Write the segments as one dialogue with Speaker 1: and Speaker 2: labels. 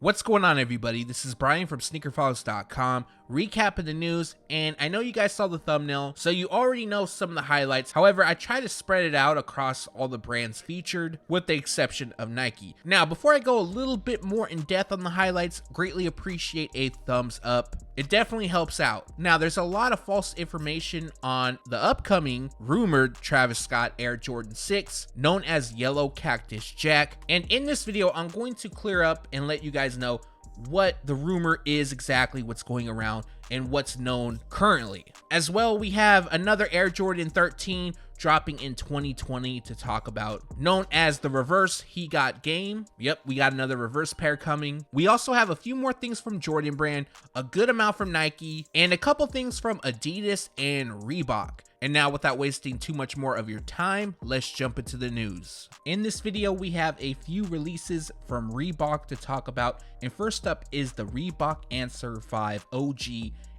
Speaker 1: What's going on, everybody? This is Brian from SneakerFiles.com, recapping the news, and I know you guys saw the thumbnail, so you already know some of the highlights. However, I try to spread it out across all the brands featured, with the exception of Nike. Now, before I go a little bit more in depth on the highlights, greatly appreciate a thumbs up. It definitely helps out. Now, there's a lot of false information on the upcoming rumored Travis Scott Air Jordan 6, known as Yellow Cactus Jack, and in this video, I'm going to clear up and let you guys know what the rumor is, exactly what's going around and what's known currently. As well, we have another Air Jordan 13 dropping in 2020 to talk about, known as the reverse He Got Game. Yep, we got another reverse pair coming. We also have a few more things from Jordan brand, a good amount from Nike, and a couple things from Adidas and Reebok. And now, without wasting too much more of your time, let's jump into the news. In this video, we have a few releases from Reebok to talk about, and first up is the Reebok Answer 5 OG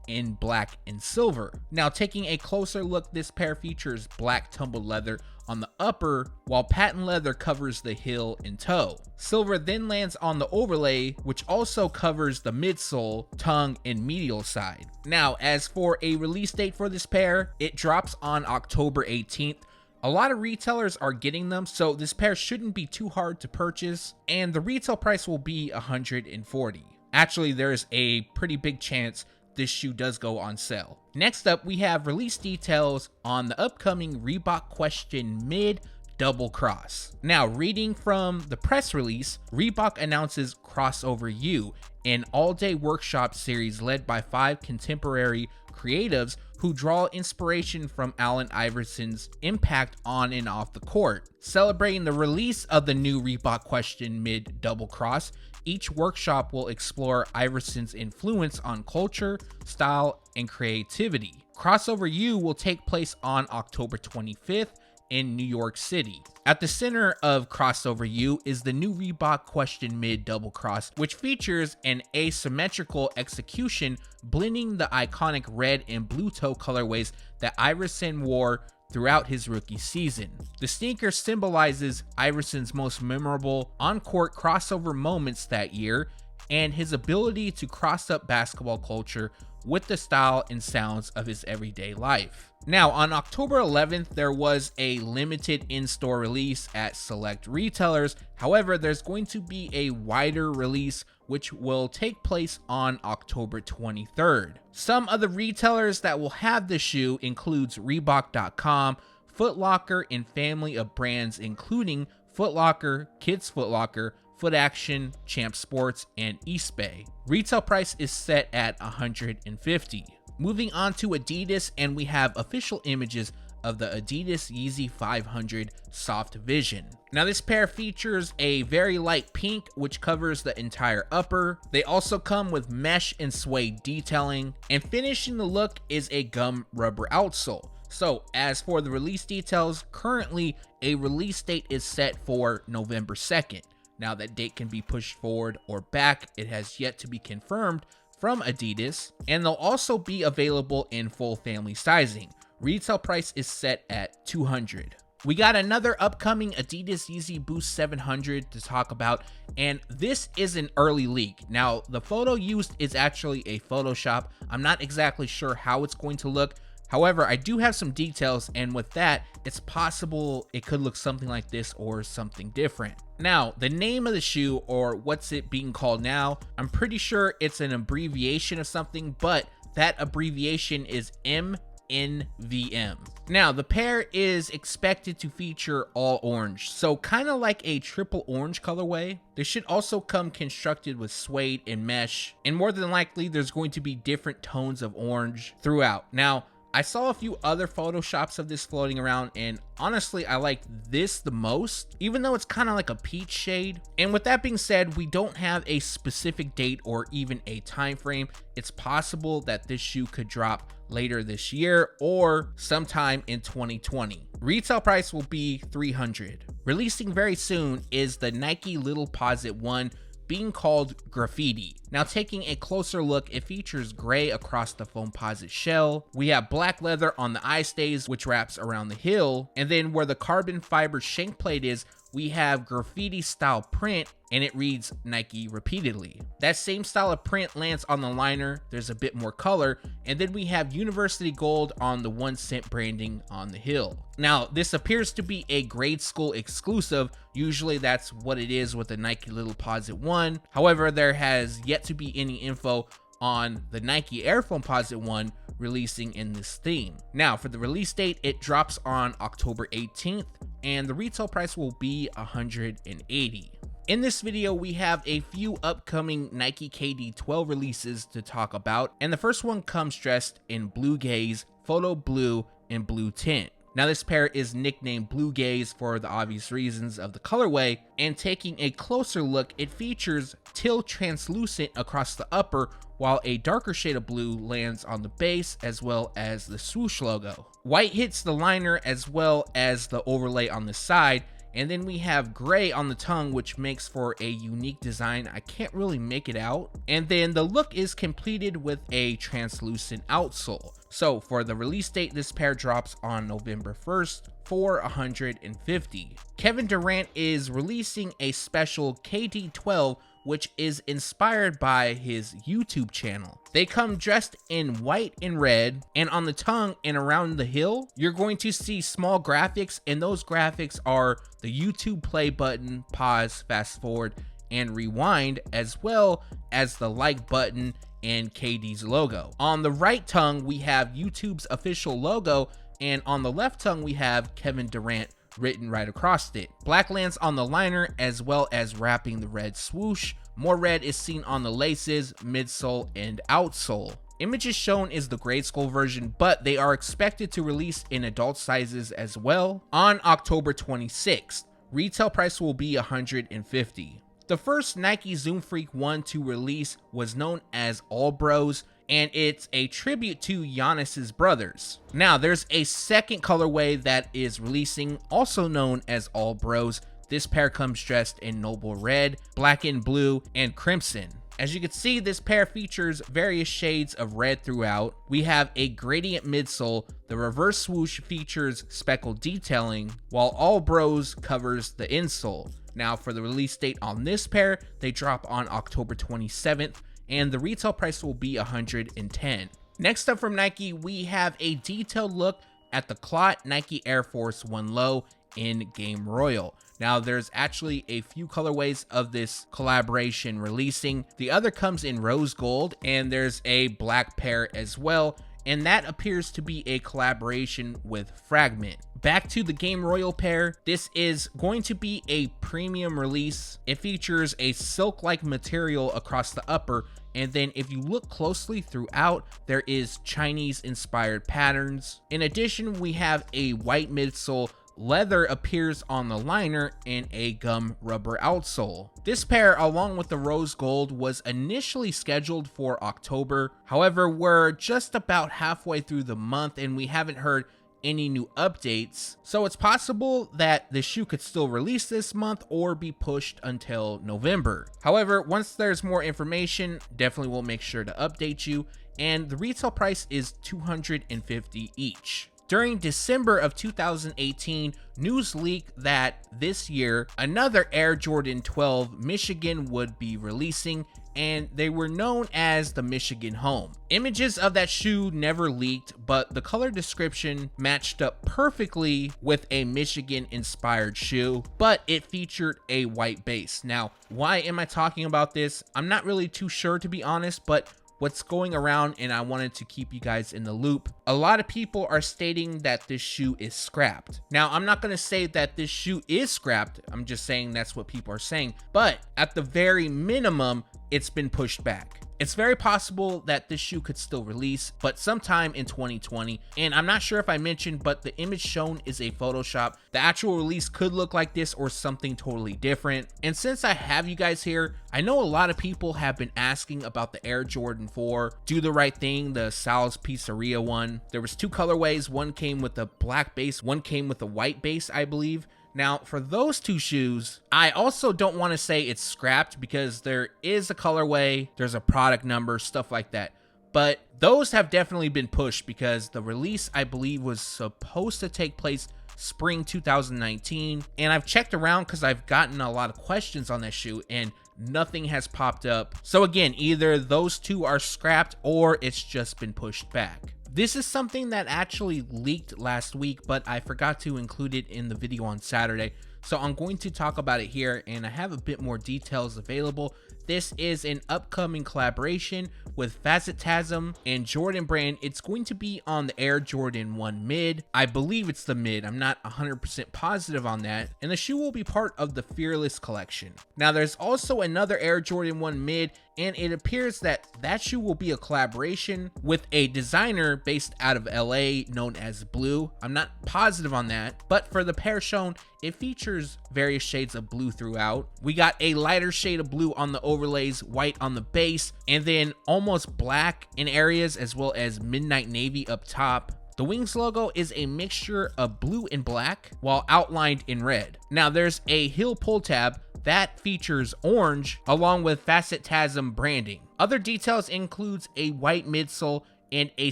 Speaker 1: in black and silver. Now, taking a closer look, this pair features black tumbled leather on the upper, while patent leather covers the heel and toe. Silver then lands on the overlay, which also covers the midsole, tongue, and medial side. Now, as for a release date for this pair, it drops on October 18th. A lot of retailers are getting them, so this pair shouldn't be too hard to purchase, and the retail price will be $140. Actually, there's a pretty big chance this shoe does go on sale. Next up, we have release details on the upcoming Reebok Question Mid Double Cross. Now, reading from the press release, Reebok announces Crossover U, an all-day workshop series led by 5 contemporary creatives who draw inspiration from Allen Iverson's impact on and off the court. Celebrating the release of the new Reebok Question Mid Double Cross, each workshop will explore Iverson's influence on culture, style, and creativity. Crossover U will take place on October 25th in New York City. At the center of Crossover U is the new Reebok Question Mid Double Cross, which features an asymmetrical execution blending the iconic red and blue toe colorways that Iverson wore throughout his rookie season. The sneaker symbolizes Iverson's most memorable on-court crossover moments that year and his ability to cross up basketball culture with the style and sounds of his everyday life. Now, on October 11th, there was a limited in-store release at select retailers. However, there's going to be a wider release which will take place on October 23rd. Some of the retailers that will have the shoe includes Reebok.com, Foot Locker, and family of brands including Foot Locker, Kids Foot Locker, Foot Action, Champ Sports, and Eastbay. Retail price is set at $150. Moving on to Adidas, and we have official images of the Adidas Yeezy 500 Soft Vision. Now, this pair features a very light pink, which covers the entire upper. They also come with mesh and suede detailing, and finishing the look is a gum rubber outsole. So, as for the release details, currently a release date is set for November 2nd. Now, that date can be pushed forward or back. It has yet to be confirmed from Adidas, and they'll also be available in full family sizing. Retail price is set at $200. We got another upcoming Adidas Yeezy Boost 700 to talk about, and this is an early leak. Now, the photo used is actually a Photoshop. I'm not exactly sure how it's going to look. However, I do have some details, and with that, it's possible it could look something like this or something different. Now, the name of the shoe, or what's it being called now, I'm pretty sure it's an abbreviation of something, but that abbreviation is MNVN. Now, the pair is expected to feature all orange, so kind of like a triple orange colorway. They should also come constructed with suede and mesh, and more than likely, there's going to be different tones of orange throughout. Now, I saw a few other photoshops of this floating around, and honestly, I like this the most, even though it's kind of like a peach shade. And with that being said, we don't have a specific date or even a time frame. It's possible that this shoe could drop later this year or sometime in 2020. Retail price will be $300. Releasing very soon is the Nike Little Posite 1, being called Graffiti. Now, taking a closer look, it features gray across the foamposite shell. We have black leather on the eye stays, which wraps around the heel, and then where the carbon fiber shank plate is, we have graffiti style print and it reads Nike repeatedly. That same style of print lands on the liner. There's a bit more color, and then we have University Gold on the 1 cent branding on the heel. Now, this appears to be a grade school exclusive. Usually that's what it is with the Nike Little Posite 1. However, there has yet to be any info on the Nike Air Foam Posite 1 releasing in this theme. Now, for the release date, it drops on October 18th, and the retail price will be $180. In this video, we have a few upcoming Nike KD12 releases to talk about, and the first one comes dressed in Blue Gaze, Photo Blue, and Blue Tint. Now, this pair is nicknamed Blue Gaze for the obvious reasons of the colorway, and taking a closer look, it features teal translucent across the upper, while a darker shade of blue lands on the base as well as the swoosh logo. White hits the liner as well as the overlay on the side, and then we have gray on the tongue, which makes for a unique design. I can't really make it out. And then the look is completed with a translucent outsole. So for the release date, this pair drops on November 1st for $150. Kevin Durant is releasing a special KD12, which is inspired by his YouTube channel. They come dressed in white and red, and on the tongue and around the heel, you're going to see small graphics, and those graphics are the YouTube play button, pause, fast forward, and rewind, as well as the like button and KD's logo. On the right tongue, we have YouTube's official logo, and on the left tongue, we have Kevin Durant written right across it. Black lands on the liner as well as wrapping the red swoosh. More red is seen on the laces, midsole, and outsole. Images shown is the grade school version, but they are expected to release in adult sizes as well on October 26th. Retail price will be $150. The first Nike Zoom Freak 1 to release was known as All Bros, and it's a tribute to Giannis's brothers. Now, there's a second colorway that is releasing, also known as All Bros. This pair comes dressed in Noble Red, Black and Blue, and Crimson. As you can see, this pair features various shades of red throughout. We have a gradient midsole. The reverse swoosh features speckled detailing, while All Bros covers the insole. Now, for the release date on this pair, they drop on October 27th, and the retail price will be $110. Next up from Nike, we have a detailed look at the Clot Nike Air Force 1 Low in Game Royal. Now, there's actually a few colorways of this collaboration releasing. The other comes in rose gold, and there's a black pair as well, and that appears to be a collaboration with Fragment. Back to the Game Royal pair, this is going to be a premium release. It features a silk-like material across the upper, and then if you look closely throughout, there is Chinese-inspired patterns. In addition, we have a white midsole. Leather appears on the liner and a gum rubber outsole. This pair, along with the rose gold, was initially scheduled for October. However, we're just about halfway through the month and we haven't heard any new updates, so it's possible that the shoe could still release this month or be pushed until November. However, once there's more information, definitely will make sure to update you, and the retail price is $250 each. During December of 2018, news leaked that this year, another Air Jordan 12 Michigan would be releasing, and they were known as the Michigan Home. Images of that shoe never leaked, but the color description matched up perfectly with a Michigan-inspired shoe, but it featured a white base. Now, why am I talking about this? I'm not really too sure, to be honest, but what's going around, and I wanted to keep you guys in the loop. A lot of people are stating that this shoe is scrapped. Now, I'm not going to say that this shoe is scrapped. I'm just saying that's what people are saying. But at the very minimum, it's been pushed back. It's very possible that this shoe could still release, but sometime in 2020. And I'm not sure if I mentioned, but the image shown is a Photoshop. The actual release could look like this or something totally different. And since I have you guys here, I know a lot of people have been asking about the Air Jordan 4 Do the Right Thing, the Sal's Pizzeria one. There was two colorways. One came with a black base, one came with a white base, I believe. Now, for those two shoes, I also don't want to say it's scrapped because there is a colorway, there's a product number, stuff like that. But those have definitely been pushed because the release, I believe, was supposed to take place spring 2019. And I've checked around because I've gotten a lot of questions on that shoe and nothing has popped up. So again, either those two are scrapped or it's just been pushed back. This is something that actually leaked last week, but I forgot to include it in the video on Saturday. So I'm going to talk about it here, and I have a bit more details available. This is an upcoming collaboration with Facetasm and Jordan Brand. It's going to be on the Air Jordan 1 Mid. I believe it's the Mid. I'm not 100% positive on that. And the shoe will be part of the Fearless collection. Now, there's also another Air Jordan 1 Mid, and it appears that that shoe will be a collaboration with a designer based out of LA known as Blue. I'm not positive on that, but for the pair shown, it features various shades of blue throughout. We got a lighter shade of blue on the overlays, white on the base, and then almost black in areas, as well as midnight navy up top. The Wings logo is a mixture of blue and black while outlined in red. Now there's a heel pull tab that features orange along with Facetasm branding. Other details includes a white midsole and a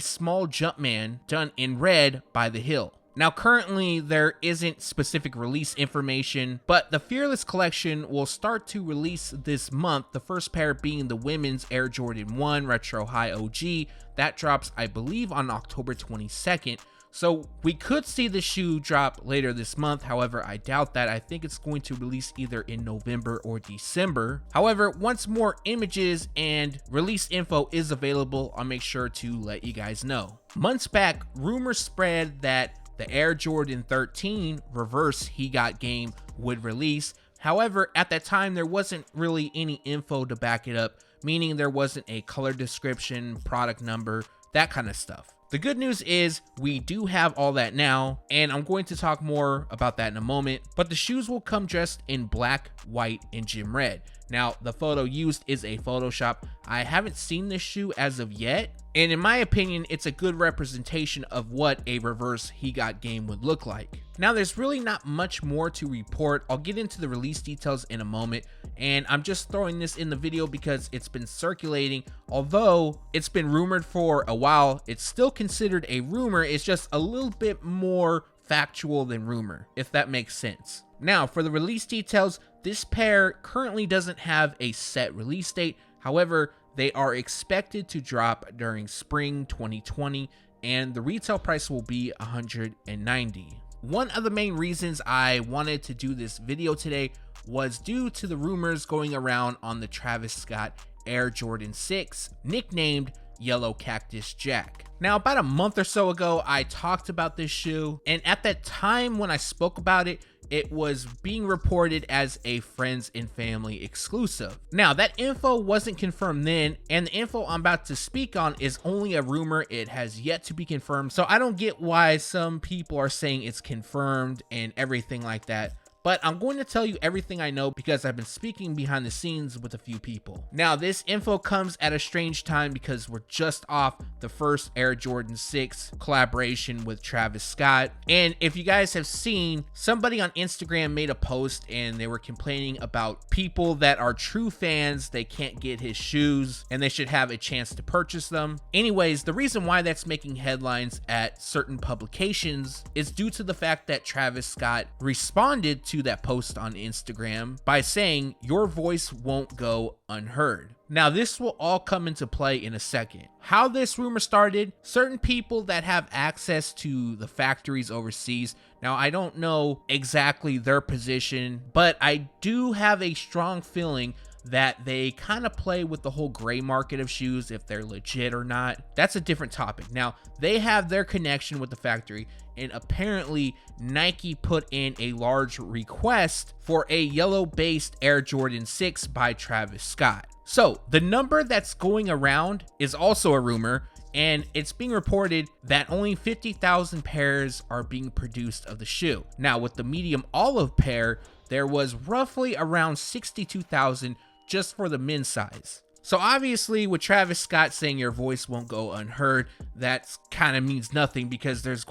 Speaker 1: small Jumpman done in red by the heel. Now currently there isn't specific release information, but the Fearless collection will start to release this month, the first pair being the women's Air Jordan 1 Retro High OG. That drops, I believe, on October 22nd. So we could see the shoe drop later this month. However, I doubt that. I think it's going to release either in November or December. However, once more images and release info is available, I'll make sure to let you guys know. Months back, rumors spread that the Air Jordan 13 reverse He Got Game would release. However, at that time, there wasn't really any info to back it up, meaning there wasn't a color description, product number, that kind of stuff. The good news is we do have all that now, and I'm going to talk more about that in a moment, but the shoes will come dressed in black, white, and gym red. Now, the photo used is a Photoshop. I haven't seen this shoe as of yet, and in my opinion, it's a good representation of what a reverse He Got Game would look like. Now, there's really not much more to report. I'll get into the release details in a moment, and I'm just throwing this in the video because it's been circulating. Although it's been rumored for a while, it's still considered a rumor. It's just a little bit more factual than rumor, if that makes sense. Now, for the release details, this pair currently doesn't have a set release date. However, they are expected to drop during spring 2020, and the retail price will be $190. One of the main reasons I wanted to do this video today was due to the rumors going around on the Travis Scott Air Jordan 6, nicknamed Yellow Cactus Jack. Now, about a month or so ago, I talked about this shoe, and at that time when I spoke about it, it was being reported as a friends and family exclusive. Now, that info wasn't confirmed then, and the info I'm about to speak on is only a rumor. It has yet to be confirmed, so I don't get why some people are saying it's confirmed and everything like that. But I'm going to tell you everything I know because I've been speaking behind the scenes with a few people. Now, this info comes at a strange time because we're just off the first Air Jordan 6 collaboration with Travis Scott. And if you guys have seen, somebody on Instagram made a post and they were complaining about people that are true fans. They can't get his shoes and they should have a chance to purchase them. Anyways, the reason why that's making headlines at certain publications is due to the fact that Travis Scott responded to that post on Instagram by saying, "Your voice won't go unheard." Now, this will all come into play in a second. How this rumor started, certain people that have access to the factories overseas. Now, I don't know exactly their position, but I do have a strong feeling that they kind of play with the whole gray market of shoes, if they're legit or not. That's a different topic. Now, they have their connection with the factory, and apparently Nike put in a large request for a yellow based Air Jordan 6 by Travis Scott. So the number that's going around is also a rumor, and it's being reported that only 50,000 pairs are being produced of the shoe. Now, with the medium olive pair, there was roughly around 62,000 just for the men's size. So obviously with Travis Scott saying your voice won't go unheard, that kind of means nothing because there's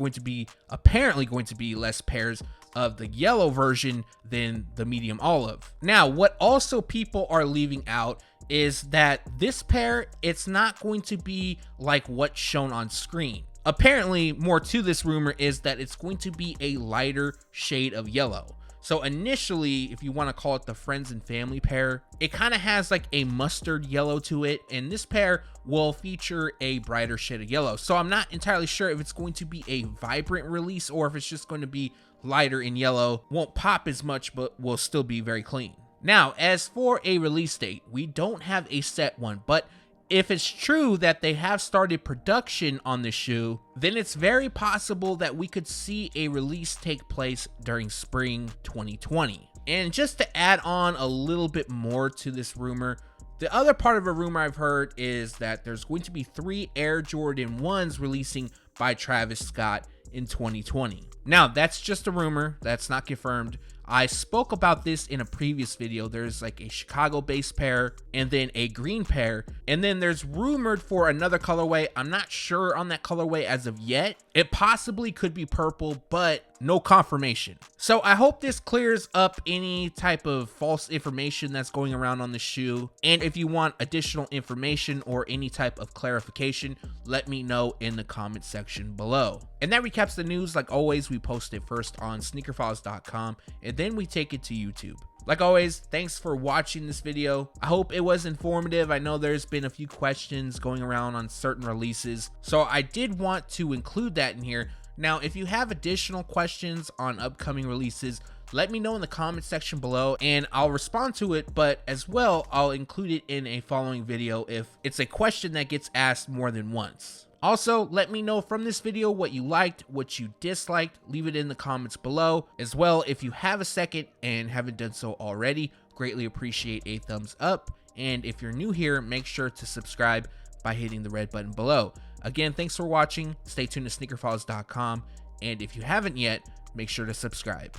Speaker 1: apparently going to be less pairs of the yellow version than the medium olive. Now, what also people are leaving out is that this pair, it's not going to be like what's shown on screen. Apparently, more to this rumor is that it's going to be a lighter shade of yellow. So initially, if you want to call it the friends and family pair, it kind of has like a mustard yellow to it, and this pair will feature a brighter shade of yellow. So I'm not entirely sure if it's going to be a vibrant release or if it's just going to be lighter in yellow. Won't pop as much, but will still be very clean. Now, as for a release date, we don't have a set one, but if it's true that they have started production on the shoe, then it's very possible that we could see a release take place during spring 2020. And just to add on a little bit more to this rumor, the other part of a rumor I've heard is that there's going to be 3 Air Jordan 1s releasing by Travis Scott in 2020. Now, that's just a rumor, that's not confirmed. I spoke about this in a previous video. There's like a Chicago-based pair and then a green pair, and then there's rumored for another colorway. I'm not sure on that colorway as of yet. It possibly could be purple, but no confirmation. So I hope this clears up any type of false information that's going around on the shoe. And if you want additional information or any type of clarification, let me know in the comment section below. And that recaps the news. Like always, we post it first on SneakerFiles.com and then we take it to YouTube. Like always, thanks for watching this video. I hope it was informative. I know there's been a few questions going around on certain releases, so I did want to include that in here. Now, if you have additional questions on upcoming releases, let me know in the comment section below and I'll respond to it, but as well, I'll include it in a following video if it's a question that gets asked more than once. Also, let me know from this video what you liked, what you disliked. Leave it in the comments below. As well, if you have a second and haven't done so already, greatly appreciate a thumbs up. And if you're new here, make sure to subscribe by hitting the red button below. Again, thanks for watching. Stay tuned to SneakerFiles.com. And if you haven't yet, make sure to subscribe.